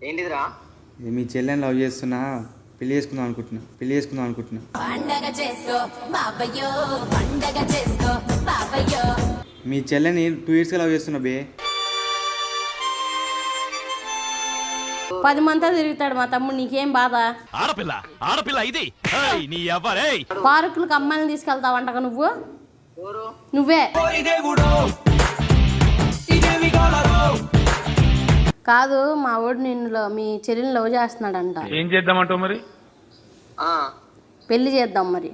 ఏంటిదిరా? మీ చెల్లెని లవ్ చేస్తున్నా, పెళ్లి చేసుకుందాం అనుకుంటున్నా. మీ చెల్లెని 2 yearsగా లవ్ చేస్తున్నా బే. 10 మంతా తిరుగుతాడు మా తమ్ముడు, నీకేం బాధ? ఆడపిల్ల ఇది పార్కులకు అమ్మాయిని తీసుకెళ్తావంటగా నువ్వు? ఎవరు? నువ్వే. కాదు, మా వాడు నిన్ను మీ చెల్లిని లవ్ చేస్తున్నాడంట. ఏం చేద్దామంటావు మరి? పెళ్లి చేద్దాం మరి.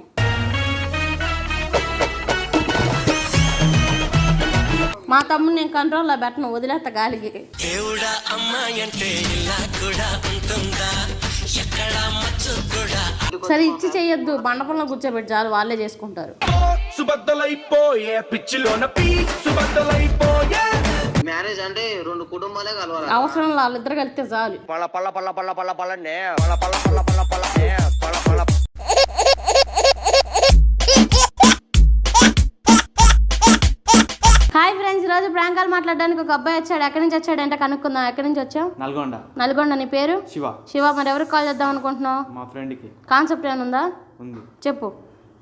మా తమ్ముడు నేను కంట్రోల్లో పెట్టను, వదిలేస్తా గాలికి. సరే ఇచ్చి చెయ్యొద్దు, మండపంలో కూర్చోబెట్టి చాలు, వాళ్ళే చేసుకుంటారు. మ్యారేజ్ అంటే 2 కుటుంబాలే కలవాలి. అవసరం వాళ్ళిద్దరు కలిస్తే చాలు. హాయ్ ఫ్రెండ్స్, ఈరోజు ప్రాంకాలు మాట్లాడడానికి ఒక అబ్బాయి వచ్చాడు. ఎక్కడి నుంచి వచ్చాడంటే కనుక్కుందాం. ఎక్కడి నుంచి వచ్చావు? నల్గొండ. నీ పేరు? శివ. మరి ఎవరికి కాల్ చేద్దాం అనుకుంటున్నావు? మా ఫ్రెండ్కి. కాన్సెప్ట్ ఏమనుందా? ఉంది, చెప్పు.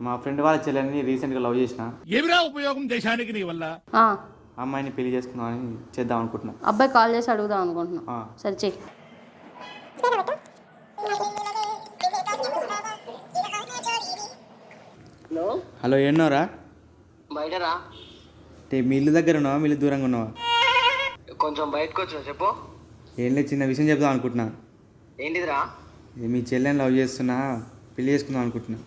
మా ఫ్రెండ్ వాళ్ళ చెల్లెని రీసెంట్గా లవ్ చేసిన. ఏమిరా ఉపయోగం దేశానికి నీ వల్ల? అమ్మాయిని పెళ్లి చేసుకుందామని చేద్దాం అనుకుంటున్నా. అబ్బాయి కాల్ చేసి అడుగుదాం అనుకుంటున్నా. సరే చెయ్యి. హలో, ఏడున్నారా? బయటరా. మీ ఇల్లు దగ్గర ఉన్నావా, మీ ఇల్లు దూరంగా ఉన్నావా? కొంచెం బయటకు వచ్చా. చెప్పు. ఏం లేదు, చిన్న విషయం చెప్దాం అనుకుంటున్నా. ఏంటిదిరా? మీ చెల్లెని లవ్ చేస్తున్నా, పెళ్లి చేసుకుందాం అనుకుంటున్నా.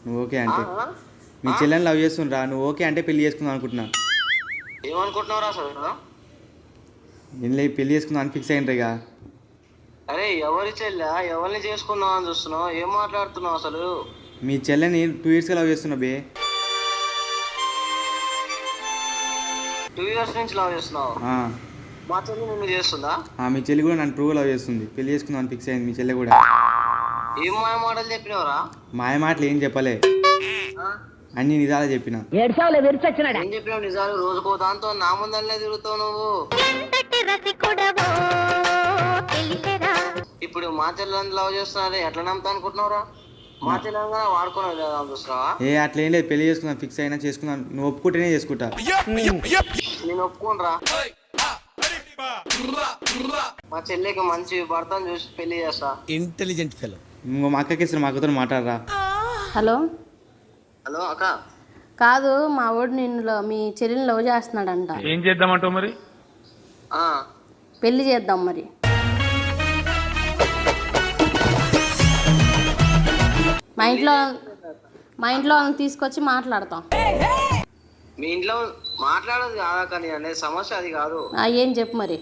నువ్వు ఓకే అంటే? మీ చెల్లెని లవ్ చేస్తుండ్రా, నువ్వు ఓకే అంటే పెళ్లి చేసుకుందాం అనుకుంటున్నా. ఏమనుకుంటున్నావురా అసలు? ఏం లేదు, పెళ్లి చేసుకుందాం అని ఫిక్స్ అయ్యిండ్రు ఇక. అరే ఎవరి చెల్లె, ఎవరిని చేసుకుందాం అని చూస్తున్నావు? ఏం మాట్లాడుతున్నావు అసలు? మీ చెల్లెని 2 yearsగా లవ్ చేస్తున్నా బే. 2 years నుంచి లవ్ చేస్తున్నావు? మా చెల్లి నిన్ను చేస్తుందా? మీ చెల్లి కూడా నన్ను ట్రూగా లవ్ చేస్తుంది, పెళ్లి చేసుకుందాం అని ఫిక్స్ అయింది మీ చెల్లె కూడా. ఏం మాయ మాటలు చెప్పినవరా? మాయ మాటలు ఏం చెప్పలే, అన్ని నిజాలే చెప్పిన. ఏం చెప్పినావు నిజాలు? రోజుకో దాంతో నా ముందరనే తిరుగుతావు నువ్వు. ఇప్పుడు మా చెల్లెని లవ్ చేస్తున్నారే, ఎట్లా నమ్ముతా అనుకుంటున్నావురా? మా చెల్లెని వాడుకున్నావు చూస్తున్నావా? అట్లా ఏం లేదు, పెళ్లి చేసుకుందాం ఫిక్స్ అయినా చేసుకుందాం. నువ్వు ఒప్పుకుంటేనే చేసుకుంటా. నేను ఒప్పుకోనరా. మా చెల్లికి మంచి భర్తను చూసి పెళ్లి చేస్తా. Intelligent fellow. మా అక్కకి ఇస్తున్నా, మా అక్కతో మాట్లాడరా. హలో అక్క. కాదు, మా వాడు నిన్ను మీ చెల్లిని లవ్ చేస్తున్నాడంట. ఏం చేద్దామంటావు మరి? పెళ్లి చేద్దాం మరి. మా ఇంట్లో తీసుకొచ్చి మాట్లాడతాం. మీ ఇంట్లో మాట్లాడదు కాదా, కానీ అనే సమస్య అది కాదు. ఏం చెప్పు మరి.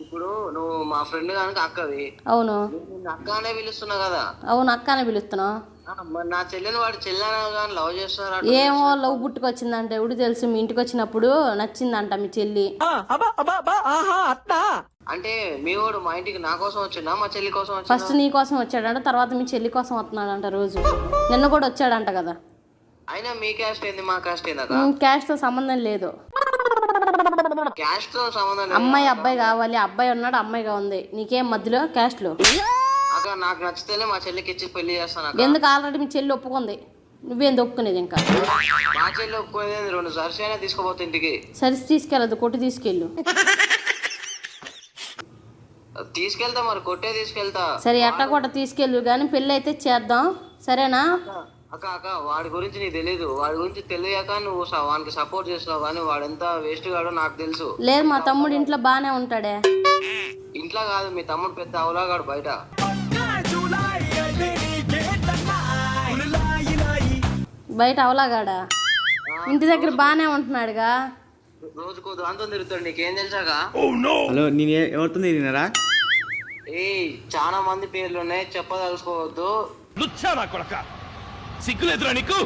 ఇప్పుడు నువ్వు మా ఫ్రెండ్ కనుక అక్కవి. అవును. అక్క అనే పిలుస్తున్నా కదా. అవును, అక్క అనే పిలుస్తున్నావు. మరి నా చెల్లెని వాడు చెల్లెని లవ్ చేస్తున్నారు. ఏమో లవ్ పుట్టుకొచ్చిందంట, ఎవడు తెలుసు. మీ ఇంటికి వచ్చినప్పుడు నచ్చిందంట మీ చెల్లి. అంటే మీ వాడు మా ఇంటికి నా కోసం వచ్చిందా, మా చెల్లి కోసం వచ్చిందా? ఫస్ట్ నీ కోసం వచ్చాడంట, తర్వాత మీ చెల్లి కోసం వస్తున్నాడంట రోజు. నిన్న కూడా వచ్చాడంట కదా. అయినా మీ క్యాస్ట్ ఏంది, మా క్యాస్ట్ ఏందా? క్యాస్ట్ తో సంబంధం లేదు. క్యాస్ట్ తో సంబంధం. అమ్మాయి అబ్బాయి కావాలి, అబ్బాయి ఉన్నాడు, అమ్మాయిగా ఉంది. నీకేం మధ్యలో క్యాస్ట్ లో? అక్క నాకు నచ్చితేనే మా చెల్లికి ఇచ్చి పెళ్లి చేస్తాను. ఎందుకు? ఆల్రెడీ మీ చెల్లి ఒప్పుకుంది, నువ్వేం ఒప్పుకునేది? ఇంకా మా చెల్లి ఒప్పుకునేది 2 జర్సీ అయినా తీసుకోపోతే ఇంటికి. సరిసి తీసుకెళ్ళదు, కొట్టి తీసుకెళ్ళు. తీసుకెళ్తా మరి, కొట్టే తీసుకెళ్తా. సరే ఎట్లా కొట్ట తీసుకెళ్ళు, కానీ పెళ్ళి అయితే చేద్దాం, సరేనా? అక్క వాడి గురించి నీకు తెలీదు. వాడి గురించి తెలియక నువ్వు వానికి సపోర్ట్ చేస్తున్నావు, కానీ వాడు ఎంత వేస్ట్ గాడో నాకు తెలుసు. లేదు, మా తమ్ముడు ఇంట్లో బానే ఉంటాడే. ఇంట్లో కాదు, మీ తమ్ముడు పెద్ద అవలాగాడు బయట. బయట అవలాగాడా? ఇంటి దగ్గర బానే ఉంటున్నాడుగా. రోజుకో దాంతో తిరుగుతాడు, నీకేం తెలుసాక? హలో, నేను ఎవరితో తిరిగినారా? చాలా మంది పేర్లు ఉన్నాయి, చెప్పదలుచుకోవద్దు. సిగ్గులేదురా నీకు?